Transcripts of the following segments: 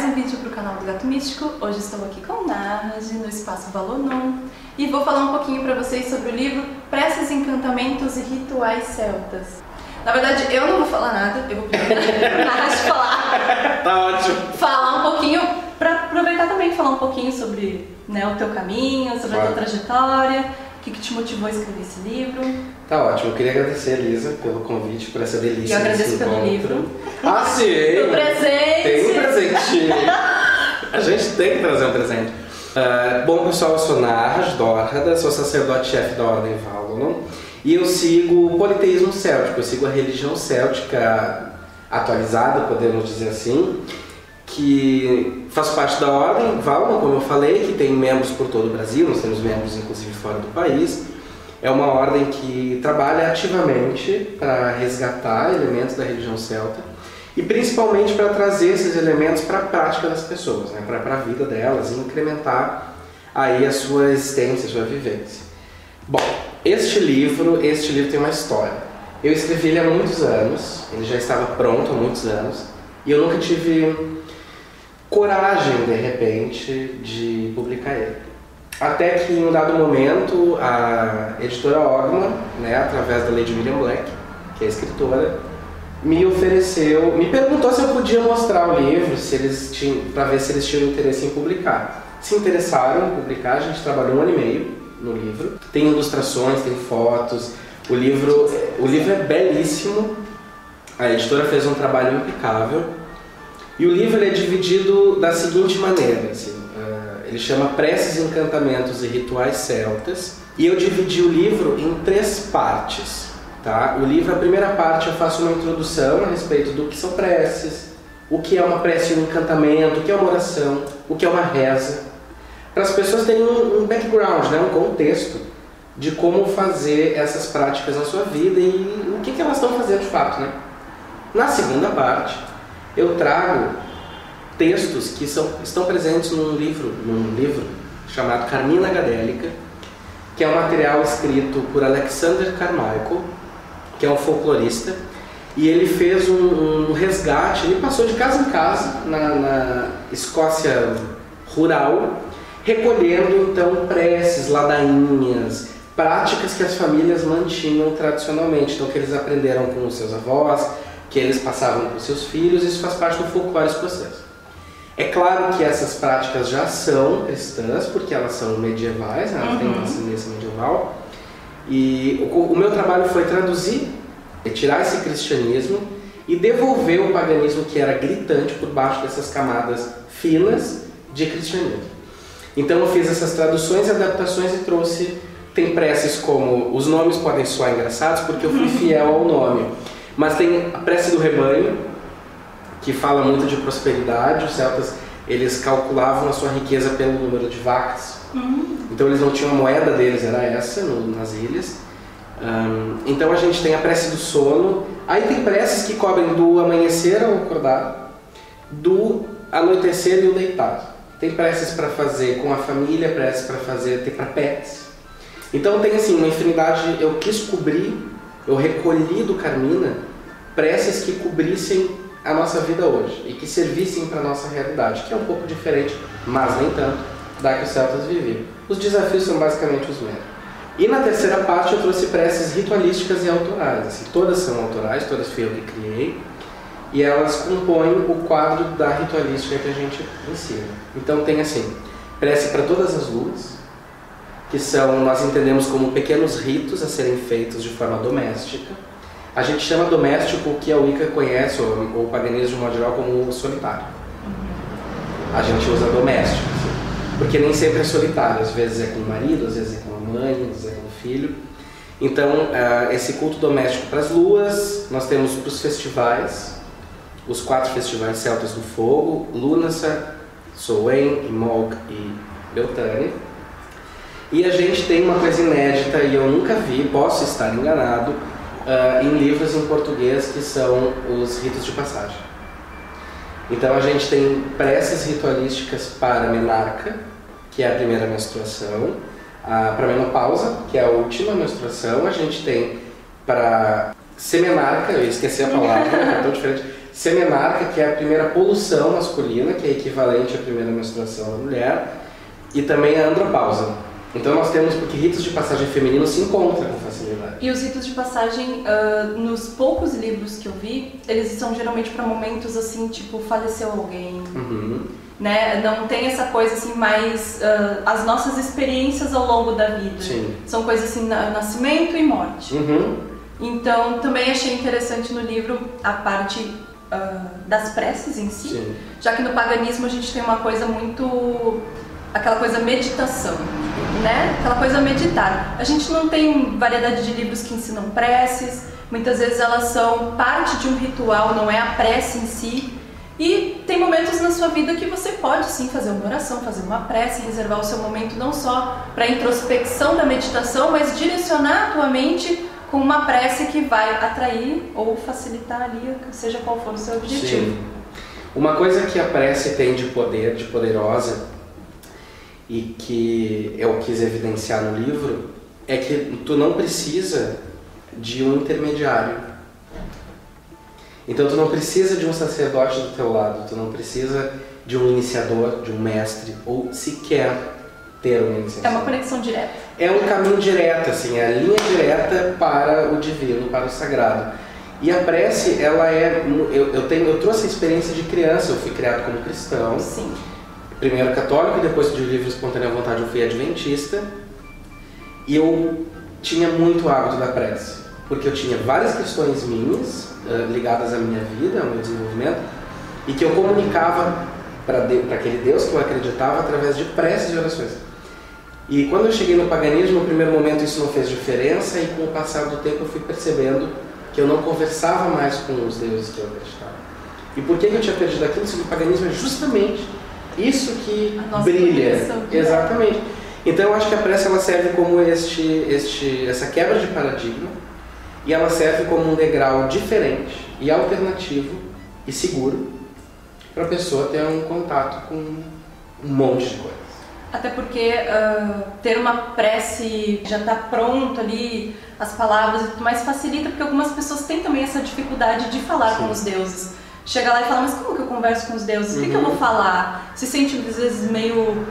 mais um vídeo para o canal do Gato Místico. Hoje estou aqui com Nahad, no Espaço Valonon, e vou falar um pouquinho para vocês sobre o livro Preces, Encantamentos e Rituais Celtas. Na verdade, eu não vou falar nada, eu vou pedir para Nahad falar. Tá ótimo. Falar um pouquinho, para aproveitar também falar um pouquinho sobre o teu caminho, sobre a tua trajetória, o que te motivou a escrever esse livro. Tá ótimo, eu queria agradecer a Elisa pelo convite, por essa delícia. E eu agradeço pelo livro. Ah, sim! Pelo presente! Tem um presente! A gente tem que trazer um presente. Bom pessoal, eu sou Nahad Dorrada, sou sacerdote-chefe da Ordem Valonon e eu sigo o politeísmo céltico, eu sigo a religião céltica atualizada, podemos dizer assim, que faz parte da Ordem Valonon, como eu falei, que tem membros por todo o Brasil, nós temos membros inclusive fora do país. É uma ordem que trabalha ativamente para resgatar elementos da religião celta e principalmente para trazer esses elementos para a prática das pessoas, né? Para a vida delas e incrementar aí a sua existência, a sua vivência. Bom, este livro tem uma história. Eu escrevi ele há muitos anos, ele já estava pronto há muitos anos e eu nunca tive coragem, de repente, de publicar ele. Até que em um dado momento a editora Ogma, né, através da Lady Miriam Black, que é a escritora, me perguntou se eu podia mostrar o livro, para ver se eles tinham interesse em publicar. Se interessaram em publicar, a gente trabalhou 1 ano e meio no livro. Tem ilustrações, tem fotos, o livro é belíssimo, a editora fez um trabalho impecável. E o livro é dividido da seguinte maneira, assim, ele chama Preces, Encantamentos e Rituais Celtas, e eu dividi o livro em 3 partes. Tá? O livro, a primeira parte, eu faço uma introdução a respeito do que são preces, o que é uma prece e um encantamento, o que é uma oração, o que é uma reza, para as pessoas terem um background, né? Um contexto de como fazer essas práticas na sua vida e o que elas estão fazendo de fato. Né? Na segunda parte, eu trago textos que estão presentes num livro chamado Carmina Gadélica, que é um material escrito por Alexander Carmichael, que é um folclorista, e ele fez um resgate, ele passou de casa em casa na Escócia rural, recolhendo então preces, ladainhas, práticas que as famílias mantinham tradicionalmente, então que eles aprenderam com os seus avós, que eles passavam para os seus filhos. Isso faz parte do folclore escocês. É claro que essas práticas já são cristãs, porque elas são medievais, né? Elas têm uma ascendência medieval. E o meu trabalho foi traduzir, retirar esse cristianismo e devolver o paganismo que era gritante por baixo dessas camadas finas de cristianismo. Então eu fiz essas traduções e adaptações e trouxe, tem preces como, os nomes podem soar engraçados porque eu fui fiel ao nome, mas tem a prece do rebanho, que fala muito de prosperidade. Os celtas, eles calculavam a sua riqueza pelo número de vacas. Então eles não tinham a moeda deles, era essa, nas ilhas. Então a gente tem a prece do sono. Aí tem preces que cobrem do amanhecer ao acordar, do anoitecer e o deitado. Tem preces para fazer com a família, preces para fazer para pets. Então tem assim uma infinidade. Eu quis cobrir, eu recolhi do Carmina preces que cobrissem a nossa vida hoje e que servissem para a nossa realidade, que é um pouco diferente, mas nem tanto, da que os celtas viviam. Os desafios são basicamente os mesmos. E na terceira parte eu trouxe preces ritualísticas e autorais. Assim, todas são autorais, todas fui eu que criei, e elas compõem o quadro da ritualística que a gente ensina. Então tem assim, prece para todas as luas, que nós entendemos como pequenos ritos a serem feitos de forma doméstica. A gente chama doméstico o que a Wicca conhece, ou o paganismo de modo geral, como solitário. A gente usa doméstico, porque nem sempre é solitário. Às vezes é com o marido, às vezes é com a mãe, às vezes é com o filho. Então, esse culto doméstico para as luas, nós temos para os festivais, os 4 festivais celtas do fogo, Lughnasadh, Samhain, Imbolc e Beltane. E a gente tem uma coisa inédita, e eu nunca vi, posso estar enganado, em livros em português, que são os ritos de passagem. Então a gente tem preces ritualísticas para a menarca, que é a primeira menstruação, para a menopausa, que é a última menstruação. A gente tem para semenarca, eu esqueci a palavra, é tão diferente, semenarca, que é a primeira poluição masculina, que é equivalente à primeira menstruação da mulher, e também a andropausa. Então nós temos, porque ritos de passagem feminino se encontram com facilidade. E os ritos de passagem, nos poucos livros que eu vi, eles são geralmente para momentos assim, tipo, faleceu alguém, né? Não tem essa coisa assim mais, as nossas experiências ao longo da vida. Sim. São coisas assim, nascimento e morte. Então também achei interessante no livro a parte das preces em si. Sim. Já que no paganismo a gente tem uma coisa muito... aquela coisa meditação, né? Aquela coisa meditar. A gente não tem variedade de livros que ensinam preces, muitas vezes elas são parte de um ritual, não é a prece em si. E tem momentos na sua vida que você pode sim fazer uma oração, fazer uma prece, reservar o seu momento não só para a introspecção da meditação, mas direcionar a tua mente com uma prece que vai atrair ou facilitar ali, seja qual for o seu objetivo. Sim. Uma coisa que a prece tem de poder, de poderosa, e que eu quis evidenciar no livro, é que tu não precisa de um intermediário. Então tu não precisa de um sacerdote do teu lado, tu não precisa de um iniciador, de um mestre, ou sequer ter uma iniciação. É uma conexão direta. É um caminho direto, assim, é a linha direta para o divino, para o sagrado. E a prece, ela é... Eu trouxe a experiência de criança, eu fui criado como cristão. Sim. Primeiro católico, depois de livre espontânea vontade eu fui adventista. E eu tinha muito hábito da prece, porque eu tinha várias questões minhas, ligadas à minha vida, ao meu desenvolvimento, e que eu comunicava para aquele Deus que eu acreditava através de preces e orações. E quando eu cheguei no paganismo, no primeiro momento isso não fez diferença, e com o passar do tempo eu fui percebendo que eu não conversava mais com os deuses que eu acreditava. E por que eu tinha perdido aquilo? Se o paganismo é justamente isso que brilha. Exatamente. Então eu acho que a prece ela serve como essa quebra de paradigma, e ela serve como um degrau diferente e alternativo e seguro para a pessoa ter um contato com um monte de coisas. Até porque ter uma prece já está pronto ali, as palavras e tudo mais facilita, porque algumas pessoas têm também essa dificuldade de falar com os deuses. Chega lá e fala, mas como que eu converso com os deuses? O que eu vou falar? Se sente às vezes meio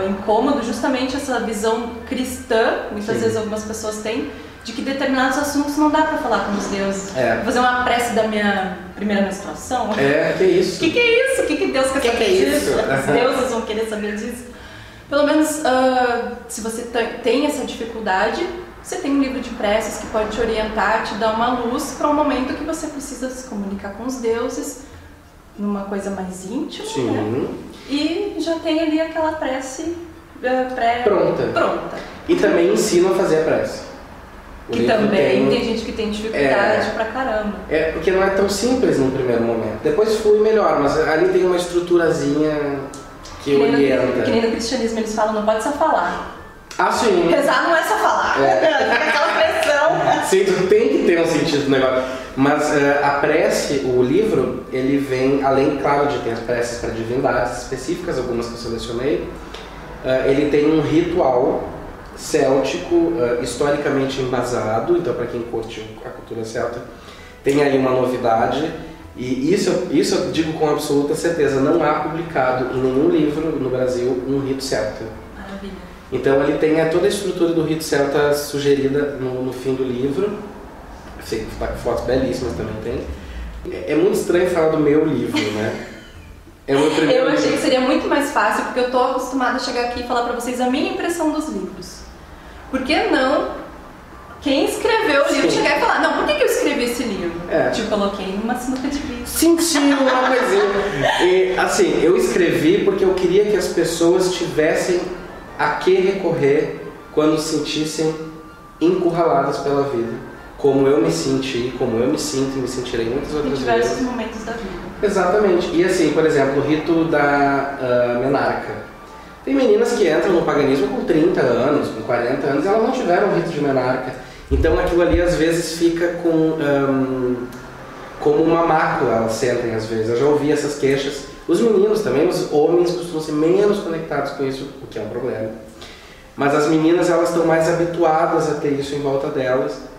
incômodo, justamente essa visão cristã, muitas vezes algumas pessoas têm, de que determinados assuntos não dá para falar com os deuses. Vou fazer uma prece da minha primeira menstruação? Que isso? O que é isso? O que Deus quer saber disso? Os deuses vão querer saber disso? Pelo menos, se você tem essa dificuldade, você tem um livro de preces que pode te orientar, te dar uma luz para um momento que você precisa se comunicar com os deuses, numa coisa mais íntima, né? E já tem ali aquela prece pronta. E também ensina a fazer a prece. Que também tem gente que tem dificuldade pra caramba. Porque não é tão simples no primeiro momento. Depois flui melhor, mas ali tem uma estruturazinha que orienta. Que nem no cristianismo eles falam, não pode só falar. Sim. Rezar não é só falar. Aquela pressão. Sim, tu tem que ter um sentido do negócio. Mas a prece, o livro, ele vem, além, claro, de ter as preces para divindades específicas, algumas que eu selecionei, ele tem um ritual céltico, historicamente embasado. Então, para quem curte a cultura celta, tem aí uma novidade. E isso eu digo com absoluta certeza, não há publicado em nenhum livro no Brasil um rito celta. Maravilha. Então ele tem toda a estrutura do rito celta sugerida no fim do livro. Fotos belíssimas também tem. É muito estranho falar do meu livro, né? É o meu primeiro Eu achei livro. que seria muito mais fácil, porque eu tô acostumada a chegar aqui e falar pra vocês a minha impressão dos livros. Por que não quem escreveu o livro chegar e falar, não, por que eu escrevi esse livro? Te coloquei numa sinuca de bico. Senti uma coisinha. E, assim, eu escrevi porque eu queria que as pessoas tivessem a que recorrer quando se sentissem encurraladas pela vida. Como eu me senti, como eu me sinto e me sentirei muitas outras vezes. Em diversos momentos da vida. Exatamente. E assim, por exemplo, o rito da menarca. Tem meninas que entram no paganismo com 30 anos, com 40 anos, e elas não tiveram o rito de menarca. Então aquilo ali às vezes fica como uma mácula, elas sentem às vezes. Eu já ouvi essas queixas. Os meninos também, os homens costumam ser menos conectados com isso, o que é um problema. Mas as meninas, elas estão mais habituadas a ter isso em volta delas.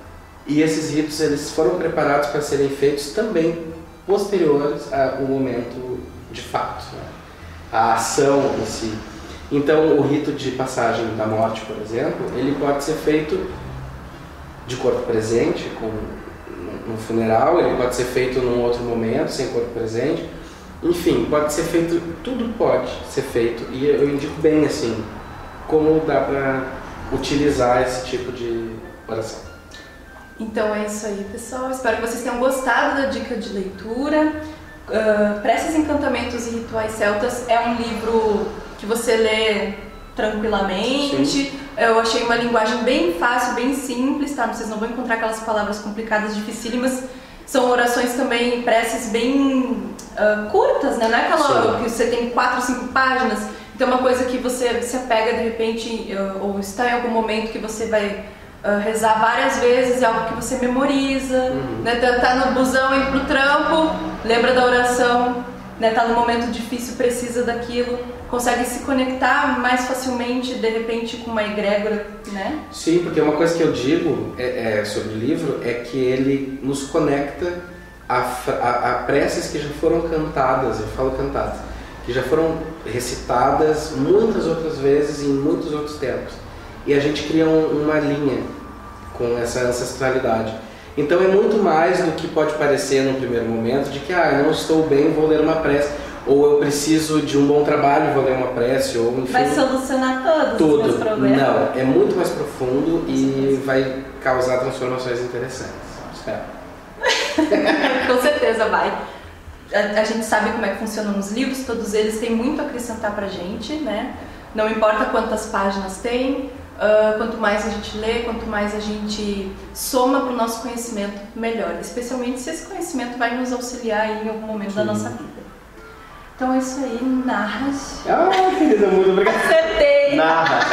E esses ritos, eles foram preparados para serem feitos também posteriores ao momento de fato, né? A ação em si. Então, o rito de passagem da morte, por exemplo, ele pode ser feito de corpo presente, no funeral, ele pode ser feito num outro momento, sem corpo presente. Enfim, pode ser feito, tudo pode ser feito. E eu indico bem, assim, como dá para utilizar esse tipo de oração. Então é isso aí, pessoal. Espero que vocês tenham gostado da dica de leitura. Preces, Encantamentos e Rituais Celtas é um livro que você lê tranquilamente. Sim. Eu achei uma linguagem bem fácil, bem simples, tá? Vocês não vão encontrar aquelas palavras complicadas, dificílimas. São orações também, preces bem curtas, né? Não é aquela que você tem 4 ou 5 páginas. Então é uma coisa que você se apega de repente, ou está em algum momento que você vai rezar várias vezes, é algo que você memoriza, né? Tá no busão, indo pro trampo, lembra da oração, né? Tá no momento difícil, precisa daquilo, consegue se conectar mais facilmente, de repente, com uma egrégora, né? Sim, porque uma coisa que eu digo sobre o livro é que ele nos conecta a preces que já foram cantadas, eu falo cantadas, que já foram recitadas muitas outras vezes em muitos outros tempos. E a gente cria uma linha com essa ancestralidade. Então é muito mais do que pode parecer no primeiro momento, de que eu não estou bem, vou ler uma prece, ou eu preciso de um bom trabalho, vou ler uma prece, ou enfim... Vai solucionar todos os meus problemas? Não, é muito mais profundo e vai causar transformações interessantes. Espero. Com certeza vai. A gente sabe como é que funcionam os livros, todos eles têm muito a acrescentar pra gente, né? Não importa quantas páginas tem, quanto mais a gente lê, quanto mais a gente soma para o nosso conhecimento, melhor. Especialmente se esse conhecimento vai nos auxiliar em algum momento da nossa vida. Então é isso aí, Narras. Querida, muito obrigada. Acertei! Narras.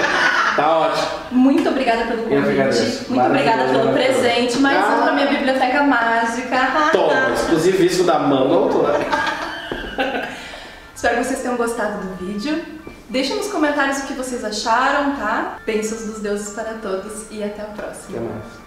Tá ótimo. Muito obrigada pelo convite. Muito obrigada pelo presente. Mais um pra minha biblioteca mágica. Toma, exclusivíssimo da mão da autora. Espero que vocês tenham gostado do vídeo. Deixem nos comentários o que vocês acharam, tá? Bênçãos dos deuses para todos e até a próxima. Até mais.